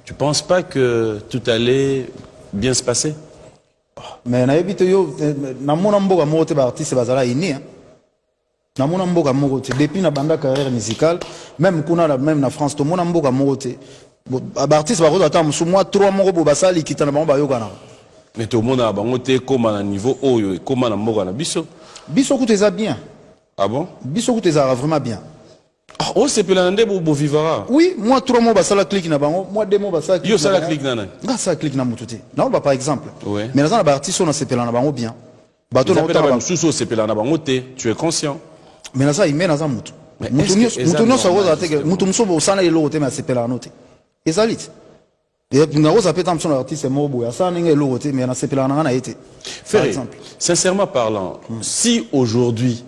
Tu penses pas que tout allait bien se passer? Mais na yebite yo na mona mboka mote ba artiste bazala ini na mona mboka mote depuis na banda carrière musicale même na France to mona mboka mote ba artiste ba ko ata musu moi 3 moko bo basali kitana ba yokana. Mais tout le monde a bangoté comme à niveau oyo et comme à mboka na biso. Biso koute za bien. Ah bon? Biso koute za vraiment bien. Oh, c'est pelande bo vivara. Oui, moi 3 mots basala click na bango, moi 2 mots basala click. Yo sala click nana. Nga ça click na mututé. Na ba par exemple. Oui. Mais là ba artiste on a sepela na bango bien. Bato na ba suso sepela na bango te, tu es conscient. Mais là ça il met na za mutu. Mutu no sa woza teke, mutu muso bo sana elo te mais sepela note. Ezalit. Et na woza peta mso na artiste mo bo ya sana nge elo te mais na sepela na na été. Par exemple. Sincèrement parlant, si aujourd'hui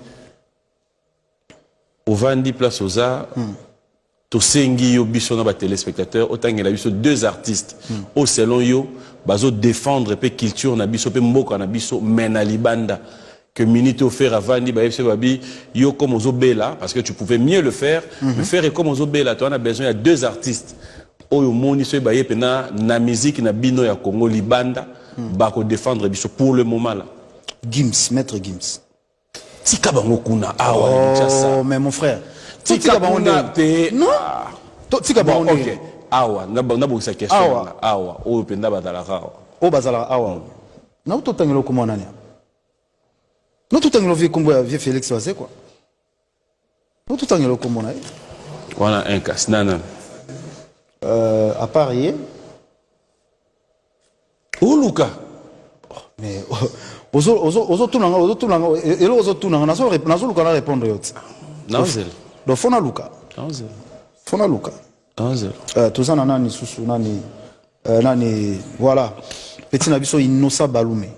au Vandi Place aux Arts, to sengi yo biso na ba téléspectateurs, autant il a biso 2 artistes au salon yo bazo défendre pe culture na biso pe mboka na biso mena libanda que minute offert à Vandi ba FC babi yo comme aux Obela parce que tu pouvais mieux le faire, mais faire comme aux Obela, tu en as besoin il y a 2 artistes oyo moni so ba yepena na musique na bino ya Congo libanda ba ko défendre biso pour le moment là. Gims, maître Gims. Tika bango kuna awa oh mais mon frère tika bango te non tika bango OK awa na bokisa question awa o penda badala awa o bazala awa na to tangelo ko mona nya no to tangelo vie kombo ya vie Félix Wazé quoi no to tangelo ko mona voilà un cas nana à Paris ou Luka mais ozo tunanga elo ozo tunanga nazo luka na répondre yote nazel do fona luka tozana nani susu nani voilà petit na biso Inosa Balume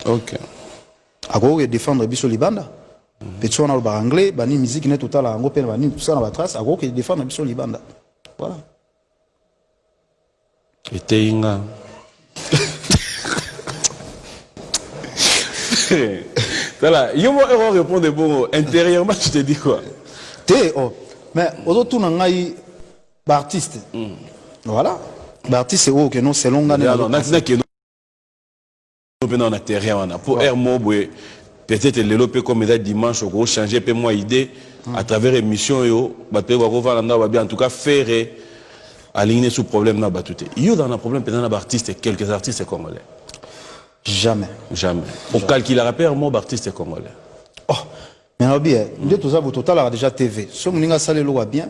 OK ako défendre biso libanda petit on a le anglais bani musique net total ngo pe bani tout ça na ba trace ako défendre biso libanda voilà était inga voilà, il y a un répondre bon intérieurement tu te dis quoi? Mais autour d'un artiste. Voilà. L'artiste c'est où que non c'est long pour peut-être le lopé comme dimanche au changer peu moi idée à travers émission yo en tout cas faire aligner sous problème na batouté. Il y a un problème peut-être artiste quelques artistes congolais. Jamais. Au calcul rappeur mon artiste congolais. Oh, mais bien, de tout ça au total a déjà TV. Si on a salé l'eau bien,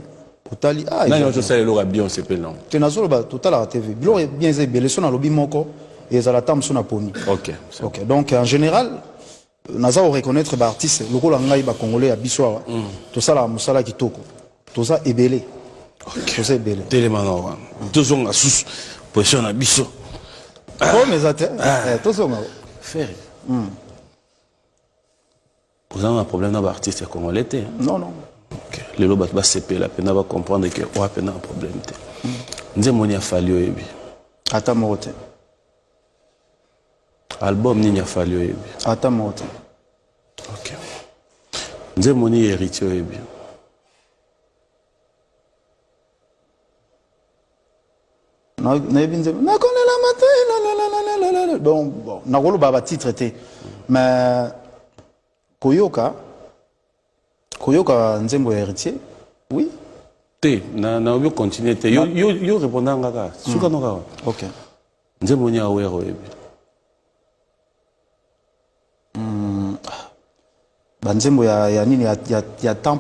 total non, je sais l'eau bien c'est pas non. Tu n'as pas total à TV. L'eau est bien zébélé son lobby moko et ça la table son aponi. OK. Donc en général, naza reconnaître l'artiste le rôle ngai ba congolais à bisoa. Tout ça la musala kitoko. Tout ça est belé. Tout ça est belé. Télémano. Toujours na sous position na biso. Oh mais attends, tout ça faire. Vous avez un problème dans l'artiste congolais? Non. OK. Les lots va se payer la peine va comprendre que on a un problème. Nzemoni a fallu ebi. Ata mote. Album ni a fallu ebi. Ata mote. OK. Nzemoni héritier ebi. Bon, Nagolo Baba titre était. Mais Koyoka Nzembo héritier, oui. Na obi continuer te. Yo répondant ngaka. Suka no ka. OK. Nzembo ni awero ebi. Banzembo ya nini ya temps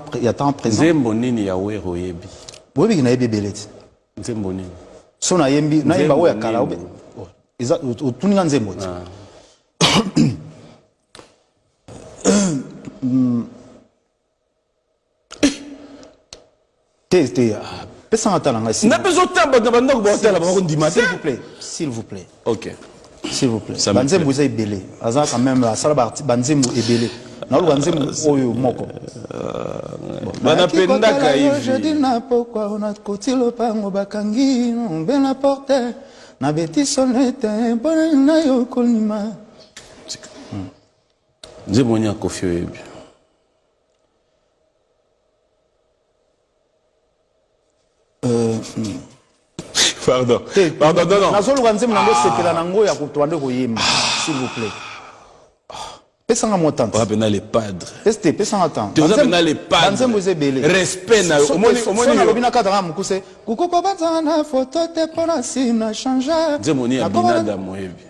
présent. Nzembo nini ya wero ebi. Bobi na ebi beleti. Nzembo nini. So na yembi na yemba oya kala obe eza tuninga nzembo te pesa ngata nga si na besoin tamba na bandako botela ba ndima s'il vous plaît OK s'il vous plaît banzembo eza ebele aza quand même la sala banzembo ebele na lo banzembo oyo moko bana pendaka hivi je dis na pourquoi on a côté le pango bakangi on ben la porte na beti sonete bona na yo kolima nzembo nya kofio ebi Pardon. Pardon, non. Nazoluka nzembo nango sepela nango ya kutwande koyemba, s'il vous plaît. Pesanga motante. On appelle les padres. Este pesanga temps. Tu appelles les padres. Nzembo ezebele. Respect na omoni na lobina katanga mukuse. Kukuko batanga na photo te pona sina changer. Nzembo ni abinada moyebi.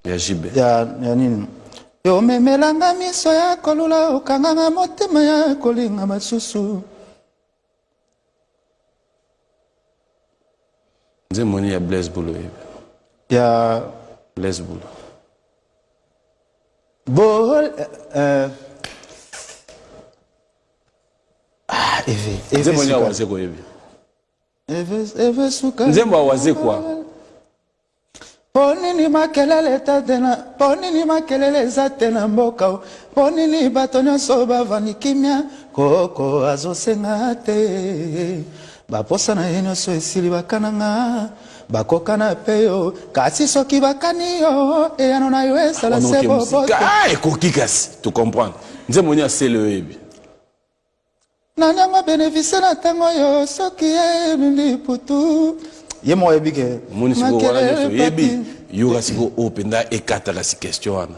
Ya jibe. Ya nini? Yo memelanga miso ya kolula okanganga motema ya kolinga masusu. Nzembo ni ya Blaise Boulo. Ya Blaise Boulo. Bol Nzembo ni awaze ko yebi. Eve suka. Nzembo awaze kwa. Ponini makelele tatena, ponini makelele zatena mboka, ponini bato nyonso bavandi kimia, koko azosenga te. Baposa na ye nyonso esili bakananga, bakokana pe yo, kasi soki bakani yo, eyano na yo esala se bobote. Ah, ekoki kasi, tu comprends. Nzembo ni asele yebi. Nanyanga bénéfice na tango yo, soki ye mindi putu. Ye mo yebi ke moni siko wala nyoso yebi yoga siko openda ekata la si question wana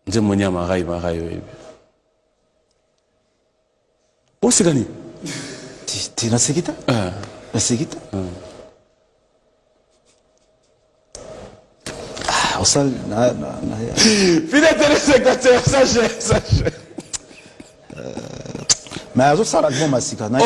nze moni amarai yebi o sikani ti na sekita na sekita o sal na fidèle téléspectateur sachez mais azo sala bon masika na